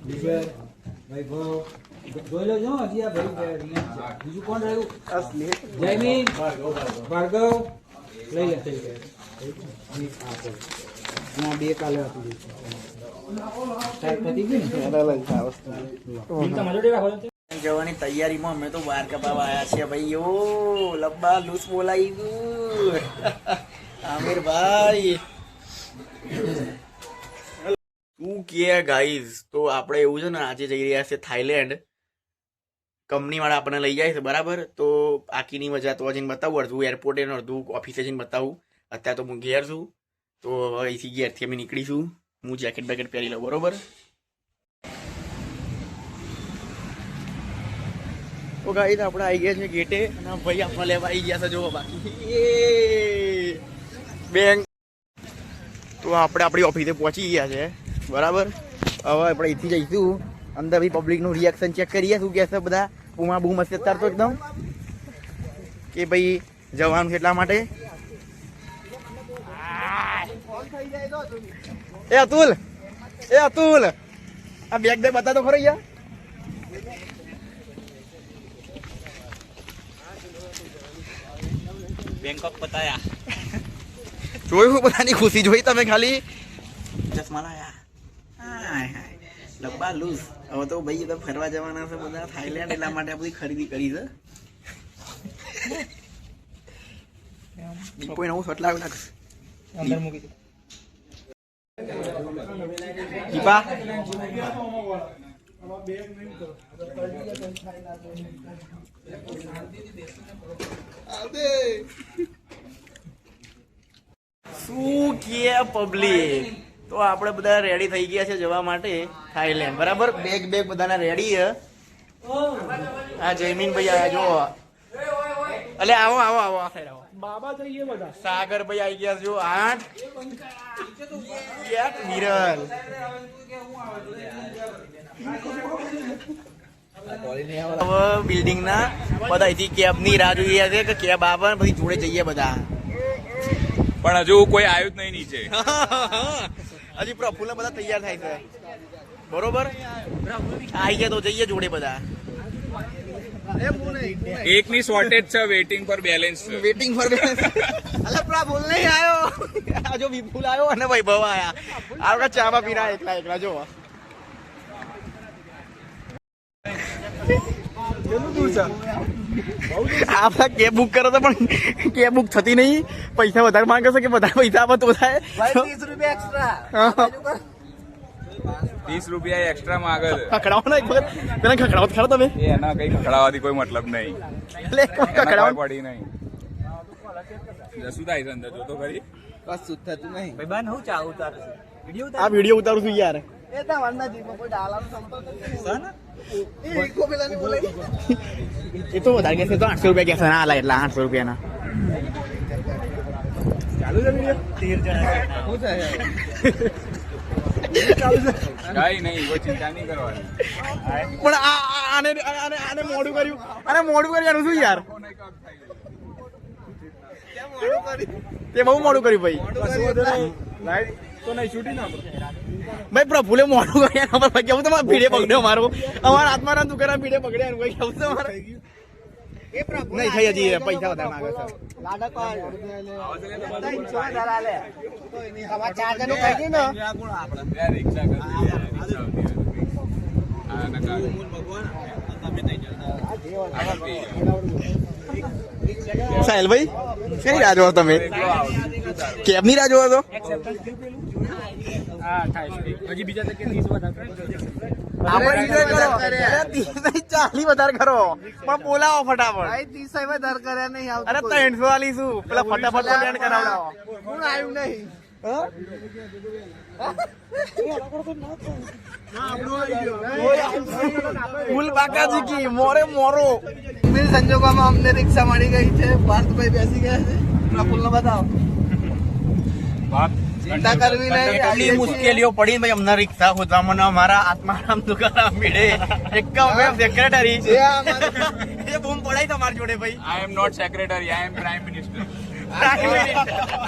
વિજય વૈભવ જોઈ લેજો હજી આ ભાઈ બીજું કોણ રહ્યું? असली જયમીન ભાર્ગવ લઈ લે થઈ ગયા બે કાલે આપી જવાની તૈયારીમાં અમે તો બહાર કપાવા આવ્યા છીએ ભાઈ. ઓ લબ્બા લૂસ બોલાઈ ગયું આમિર ભાઈ. શું કે ગાઈઝ, તો આપણે એવું છે ને આજે જઈ રહ્યા છે થાઈલેન્ડ. કંપની વાળા આપણને લઈ જાય છે બરાબર. તો આખીની મજા તો જઈને બતાવું, અડધું એરપોર્ટે અડધું ઓફિસે જઈને બતાવું. અત્યારે તો હું ઘેર છું, તો અહીંથી ઘેરથી અમે નીકળીશું. હું જેકેટ બેકેટ પહેરી લઉં બરોબર. તો ગાઈઝ આપણે આવી ગયા છે ગેટે અને ભાઈ આપણે લેવા આવી ગયા છે. જો બાકી બેંક તો આપણે આપણી ઓફિસે પહોંચી ગયા છે બરાબર. હવે આપણે અહીંથી જઈશું અંદર. બી પબ્લિકનું રિએક્શન ચેક કરીએ શું કહે છે બધા. બૂમા બૂમ હશે અત્યારે તો એકદમ કે ભાઈ જવાનું છે એટલા માટે. એ અતુલ આ બેગ દે બતા તો ખરો યાર. બેંકોક બતાયા જોયું બધાની ખુશી જોઈ તમે ખાલી. ચશ્મા લાયા લબ્બા લૂઝ. હવે તો ભાઈ તો ફરવા જવાના છે બધા થાઈલેન્ડ, એટલા માટે આ બધી ખરીદી કરી છે. કોઈ નવું શર્ટ લાવી નાખ અંદર મૂકી દીપા. શું કે પબ્લિક, તો આપણે બધા રેડી થઈ ગયા છે જવા માટે થાઈલેન્ડ બરાબર. બેગ બધાના રેડી છે. હા જયમીન ભાઈ આયા જો. અલે આવો આવો આવો આ સાઈડ આવો. બાબા જઈએ બધા. સાગર ભાઈ આવી ગયા જો. 8 વિરલ હવે બિલ્ડિંગ ના બધા અહીંથી કેબ ની રાહ જોઈએ છે કે કેબ આવે પછી જોડે જઈએ બધા. પણ હજુ કોઈ આવ્યું જ નહીં નીચે. હજી પ્રફુલ્લ બધા તૈયાર થાય છે બરોબર. આવી ગયા તો જઈએ જોડે બધા. એકની શોર્ટેજ છે, વેઇટિંગ ફોર બેલેન્સ છે. વેટિંગ ફોર અલા પ્રફુલ્લ નહીં આવ્યો. આ જો વિપુલ આવ્યો અને વૈભવ આયા. આ વખત ચાવા પીરા એકલા જો. આપડા કેબ બુક કરો તો પણ કેબ બુક થતી નહીં. પૈસા વધારે માંગે છે કે વધારે પૈસા આપો તો થાય. 30 રૂપિયા એક્સ્ટ્રા 30 રૂપિયા એક્સ્ટ્રા માંગે છે. ખખડાવો ને એક વખત પેલા ખખડાવો ખરો તમે. એના કઈ ખખડાવવાથી કોઈ મતલબ નહીં. એટલે ખખડાવો પડી નહીં. શું થાય છે અંદર જોતો ખરી. કશું થતું નહીં ભાઈ બાન હું ચા ઉતાર આ વિડીયો ઉતારું છું યાર. એ તો વધારે કે છે તો 800 રૂપિયા કે ના એટલા 800 રૂપિયાના. કઈ નહીં, કોઈ ચિંતા નહીં કરવાની. પણ આને મોડું કર્યું એનું શું યાર. તે બહુ મોડું કર્યું ભાઈ. ભાઈ પ્રભુલે મોડું કર્યા ખબર ભાઈ કેવું તમારે ભીડે પકડ્યો અમારો. અમારા હાથમાં ના દુકાન ભીડે પકડ્યા ભાઈ કેવું તમારે નહીં થઈ. હજી પૈસા વધારે માંગે છે. સાહેલભાઈ કઈ રાહ જોવો તમે? કેબ ની રાહ જોવો તો? હજી બીજા તકે 30 વધારે કરો પણ બોલાવો ફટાફટ. અરે 300 આલીશું પેલા ફટાફટ લેન્ડ કરાવડાવો. આવ્યું નહીં ફૂલ બાકાજી કી મોરો. સંજોગોમાં અમને રિક્ષા મળી ગઈ છે. પાર્થભાઈ બેસી ગયા છે. પ્રફુલ્લ બતાવો. ચિંતા કરવી નહીં. કેટલી મુશ્કેલીઓ પડી ભાઈ અમને રિક્ષા શોધવામાં. અમારા આત્મારામ દુકાન મળે એકમ સેક્રેટરી એ બૂમ પડાય તમારી જોડે ભાઈ. I am not secretary, I am prime minister.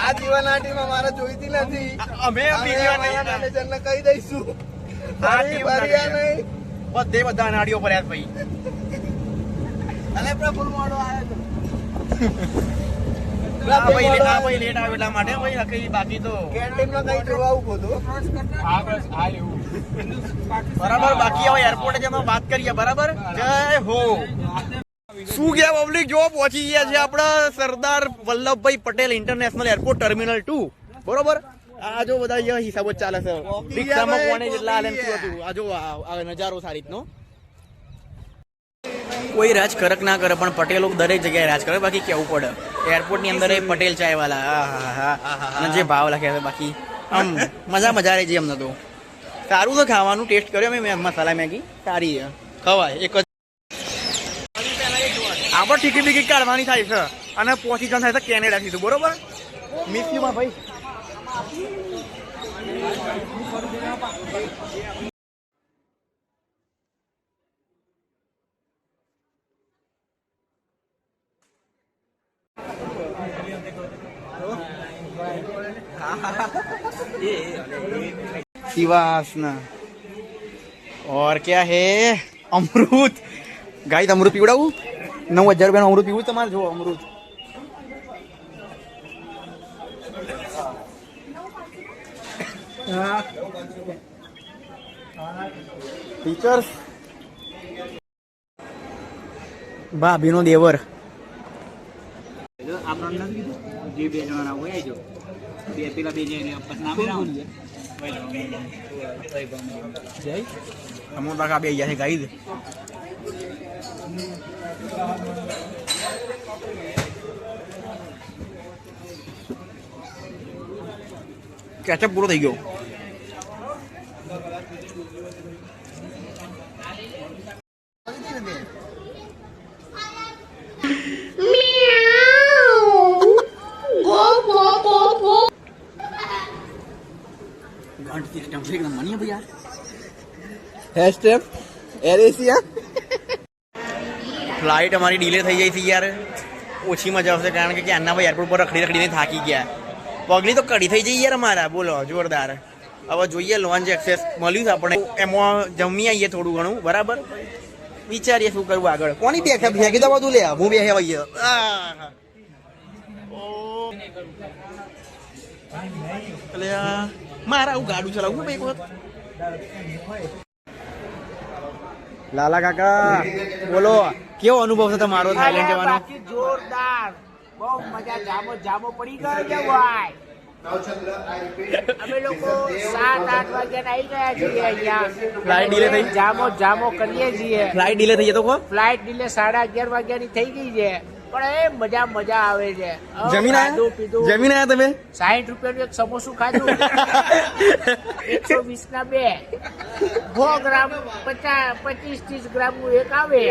આ જીવન આટીમાં મારે જોઈતી નથી. અમે મેનેજરને કહી દઈશું. બધે બધા અનાડીઓ પડ્યા ભાઈ. અને પ્રભુ મોડો આવ્યો આ ભાઈ લેટ આવ્યો એટલા માટે ભાઈ નકરી બાકી તો કેન્ટીનમાં કઈ જોવા આવું બધું હા બસ આ લેવું બરાબર. બાકી હવે એરપોર્ટે જમાં વાત કરીએ. બરાબર. જય હો. શું ગયા પબ્લિક, જો પહોંચી ગયા છે આપણા Sardar Vallabhbhai Patel international airport terminal 2. બરોબર. આ જો બધા અહીંયા હિસાબો જ ચાલે છે. રિક્ષામાં કોને જેટલા આલે શું હતું. આ જો આ નજારો સારી રીતનો. કોઈ રાજ કરક ના કરે પણ પટેલો દરેક જગ્યાએ રાજ કરે. બાકી કેવું પડે એરપોર્ટ ની અંદર એ પટેલ ચાય વાળા અને જે ભાવ લખ્યા છે. બાકી આમ મજા રહી છે અમને તો. સારું છે ખાવાનું. ટેસ્ટ કર્યો મેં મસાલા મેગી સારી છે, ખવાય. એક જ આપણે ટિકિટ કાઢવાની થાય છે અને પહોંચી જવાનું થાય છે કેનેડા થી. બરોબર. મિસ યુ માં ભાઈ. शिवासना और क्या है अमरूद. गाइस अमरूद पीवड़ाऊ 9000 रुपया अमरूद पीવું તમારે. જો અમરૂદ ટીચર્સ ભાભીનો દેવર. આપણને નથી કીધું જે બે જણા હોય જો બે પેલા બે જઈને નામ જય અમો તક બે ગયા છે ગાઈસ. કેચઅપ પૂરો થઈ ગયો. ફ્લાઇટ અમારી ડીલે થઈ જાય છે યાર. ઓછી મજા આવશે કારણ કે આના ભાઈ એરપોર્ટ પર રખડીને થાકી ગયા. પગલી તો કડી થઈ જઈ યાર અમારા. બોલો જોરદાર. હવે જોઈએ લોન્ચ એક્સેસ મળ્યું છે આપણે. એમાં જમી આવીએ થોડું ઘણું. બરાબર. વિચારીએ શું કરવું આગળ. કોની ભેગી તો બધું લે હું બે આવીએ. એટલે મારા આવું ગાડું ચલાવું એક વખત. લાલા કાકા બોલો કેવો અનુભવ છે તમારો થાઈલેન્ડ જવાનો? જોરદાર, બહુ મજા. જામો પડી ગયો છે ભાઈ. અમે લોકો 7-8 વાગ્યા આવી ગયા છીએ અહીંયા. ફ્લાઇટ ડીલે થઈ. જામો કરીએ છીએ. ફ્લાઇટ ડીલે થઈ તો કો ફ્લાઇટ ડીલે 11:30 વાગ્યાની થઈ ગઈ છે પણ એ મજા આવે છે. જમીન આયા તમે? 60 રૂપિયાનું એક સમોસું ખાધું. 120 ના 2 100 ગ્રામ 25-30 ગ્રામ નું એક આવે.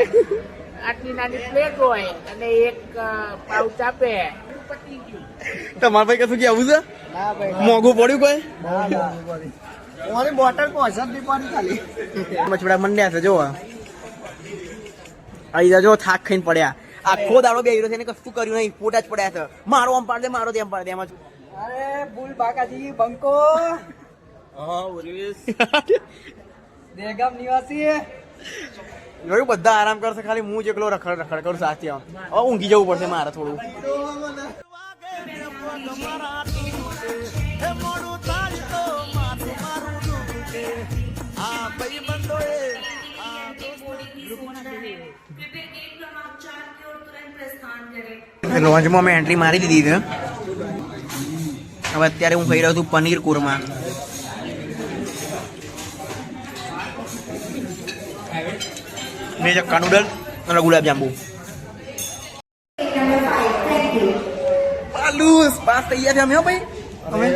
આટલી નાની પ્લેટ હોય અને એક પાઉચ આપે. પતી ગયું. તમારા ભાઈ કશું કેવું છે? ના ભાઈ મોંઘું પડ્યું કોઈ? મારી બોટલ 65 રૂપિયાની ખાલી. મચડા મંડ્યા છે જો. અહીં જો થાક ખાઈને પડ્યા. આખો દાડો બે છે ને કશું કર્યું નહીં. ફોટા જ પડ્યા છે. મારો આમ પાડ દે, મારો તેમ પાડ દે. એમ જ અરે ભૂલ બાકાજી બંકો. દેગામ નિવાસી જોયું બધા આરામ કરશે. ખાલી હું જ એકલો રખડ કરું સાથે. હવે ઊંઘી જવું પડશે મારે થોડું. લોન્ચમાં મેં એન્ટ્રી મારી દીધી છે. હવે અત્યારે હું ખાઈ રહ્યો છું પનીર કુરમા. બે ચક્કા નૂડલ અને ગુલાબ જાંબુ. પાલુસ પાસ થઈ ગયા છે અમે. હો ભાઈ અમે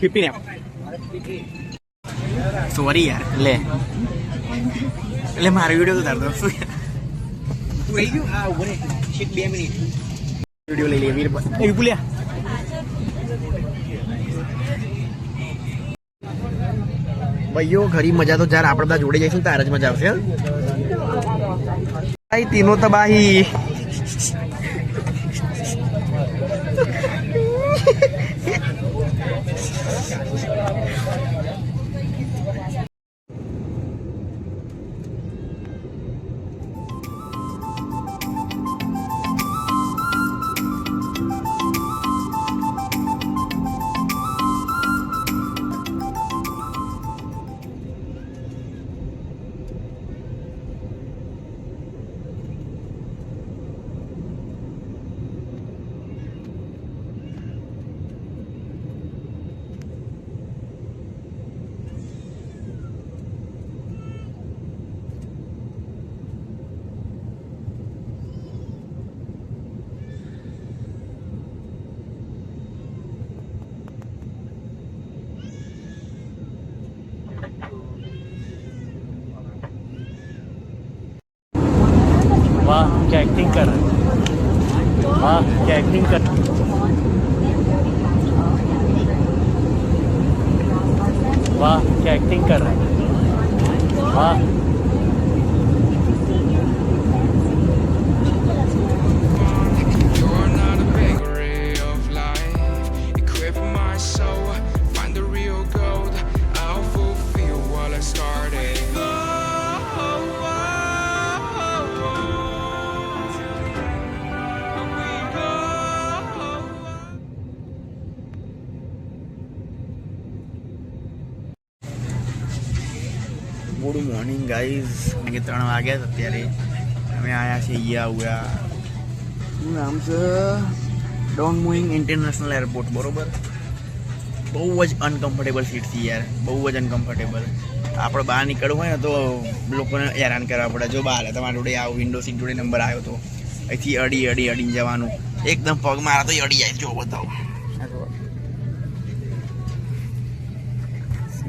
ફિફ્ટીન સોરી યાર. એટલે મારો વિડીયો તો તારતો શું રહી ગયું. હા 2 મિનિટ. વિડીયો લઈ લઈએ વીરભાઈ એ વિપુલિયા ભાઈઓ ઘરી મજા તો જ્યારે આપણે બધા જોડે જઈશું ત્યારે જ મજા આવશે ભાઈ તીનો તબાહી वाह क्या एक्टिंग कर रहा है वाह क्या एक्टिंग कर वाह क्या एक्टिंग कर रहा है वाह You're not a bakery of life. Equip my soul, find the real gold. I'll fulfill what I started. Good morning guys અને કે 3 વાગ્યા છે અત્યારે અમે આવ્યા છીએ અહીંયા શું નામ છે ડોન મુઇંગ ઇન્ટરનેશનલ એરપોર્ટ બરોબર બહુ જ અનકમ્ફર્ટેબલ સીટ છે યાર બહુ જ અનકમ્ફર્ટેબલ આપણે બહાર નીકળવું હોય ને તો લોકોને હેરાન કરવા પડે જો બહાર તમારા જોડે આવો વિન્ડો સીટ જોડે નંબર આવ્યો તો અહીંથી અડીને જવાનું એકદમ પગ મારા તો અડી જાય જો બતાવો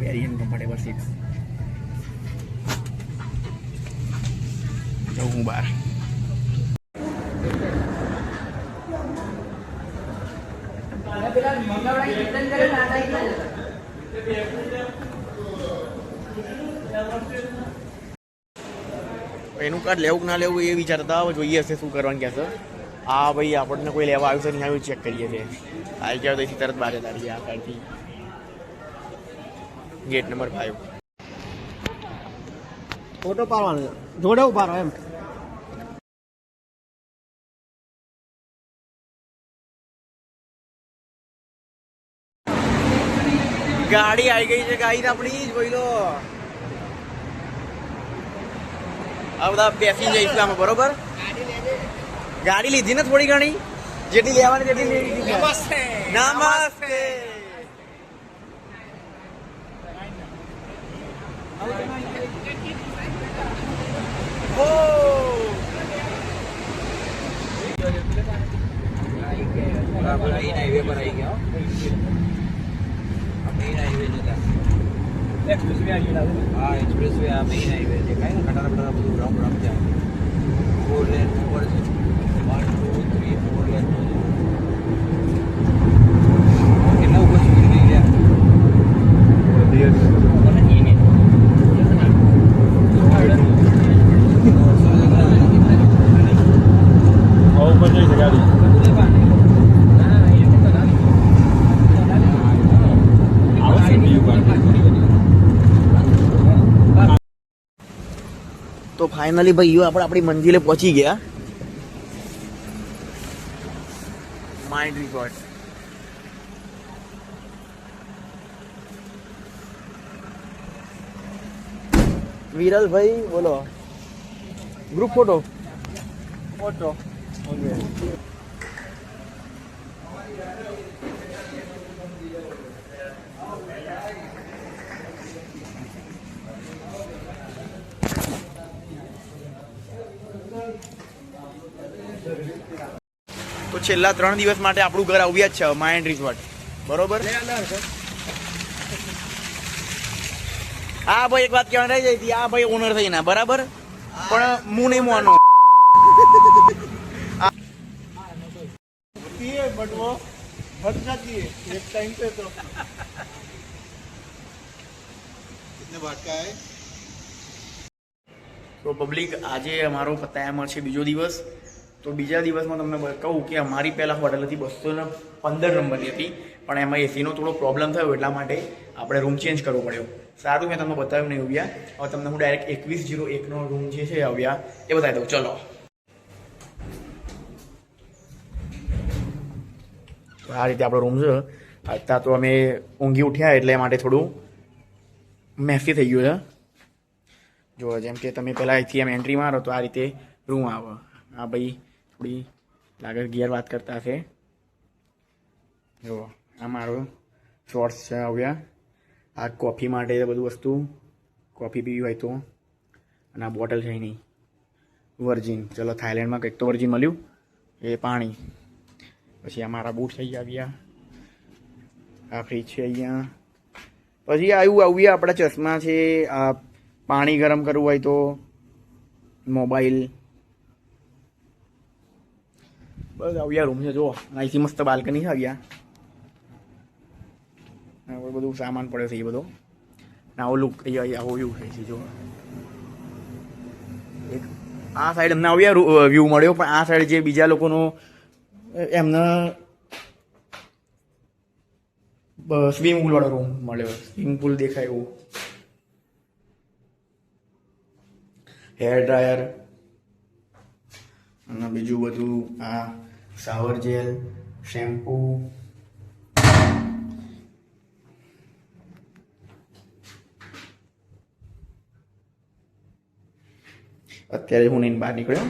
વેરી અનકમ્ફર્ટેબલ સીટ હું બહાર એનું કાર્ડ લેવું કે ના લેવું એ વિચારતા જોઈએ હશે શું કરવાનું કહેશે આ ભાઈ આપણને કોઈ લેવા આવ્યું છે નહીં આવ્યું ચેક કરીએ છીએ આવી ગયા તો એથી તરત બહાર જતા રહીએ આ કાર્ડથી ગેટ નંબર 5 ફોટો પાડવાનો જોડે ઉભા રહો એમ ગાડી આવી ગઈ છે ગાડી આપણી જોઈ લો આ બધા બેસી જઈશું આમાં બરોબર ગાડી લીધી ને થોડી ઘણી જેટલી લેવાની તેટલી લઈ લીધી નમસ્તે નમસ્તે हाईवे पर आई गया मेन हाईवे जता एक्सप्रेस वे हाँ एक्सप्रेस वे मेन हाईवे देखा है ना खटारा बटारा બધું રામ જાય 4 લેન ઉપર છે 1 2 3 4 લેન કેટલા ઉપર સ્પીડ થઈ ગયા ऊपर जैसे गाड़ी તો ફાઇનલી ભાઈઓ આપણે આપણી મંજિલે પહોંચી ગયા માઇન્ડ રિસોર્ટ વિરલભાઈ બોલો ગ્રુપ ફોટો તો છેલ્લા 3 દિવસ માટે આપણું ઘર આવ્યા જ છે માઇન્ડ રિસોર્ટ બરોબર હા ભાઈ એક વાત કહેવાની રહી જઈ હતી આ ભાઈ ઓનર થઈને બરાબર પણ હું નહીં માનું हट जाती है एक टाइम पे तो તો પબ્લિક આજે અમારો પતાયામાં છે બીજો દિવસ. તો બીજા દિવસમાં તમને કહું કે અમારી પહેલાં હોટલ હતી 215 નંબરની હતી, પણ એમાં એસીનો થોડો પ્રોબ્લેમ થયો એટલા માટે આપણે રૂમ ચેન્જ કરવો પડ્યો. સારું મેં તમને બતાવ્યું નહીં આવ્યા. હવે તમને હું ડાયરેક્ટ 2101નો રૂમ જે છે આવ્યા એ બતાવી દઉં. ચલો આ રીતે આપણો રૂમ છે. અત્યારે તો અમે ઊંઘી ઉઠ્યા એટલે માટે થોડું મેસી થઈ ગયું છે. જો જેમ કે તમે પહેલાં અહીંથી એમ એન્ટ્રી મારો તો આ રીતે રૂમ આવે. હા ભાઈ થોડી લાગે ગેર વાત કરતા હશે. જો આ મારો શોર્ટ્સ છે આવ્યા. આ કોફી માટે બધું વસ્તુ, કોફી પીવી હોય તો. અને આ બોટલ છે નહીં વર્જિન. ચલો થાઈલેન્ડમાં કંઈક તો વર્જિન મળ્યું એ પાણી. પછી આ મારા બૂટ થઈ આવ્યા. આ ફ્રીજ છે અહીંયા. પછી આવ્યા આપણા ચશ્મા છે. આ પાણી ગરમ કરવું હોય તો, મોબાઈલ, બસ આવ્યા રૂમ છે. જુઓ અહીંથી મસ્ત બાલ્કની છે આવ્યા. બધું સામાન પડ્યો છે એ બધો. આવો લુક આવો વ્યૂ થાય છે. જો એક આ સાઈડ અમને આવ્યા વ્યૂ મળ્યો, પણ આ સાઈડ જે બીજા લોકોનો એમને સ્વિમિંગ પુલ વાળો રૂમ મળ્યો. સ્વિમિંગ પુલ દેખાય એવું. હેર ડ્રાયર અને બીજું બધું. આ શાવર જેલ, શેમ્પૂ, અત્યારે હું નહીં બહાર નીકળ્યો.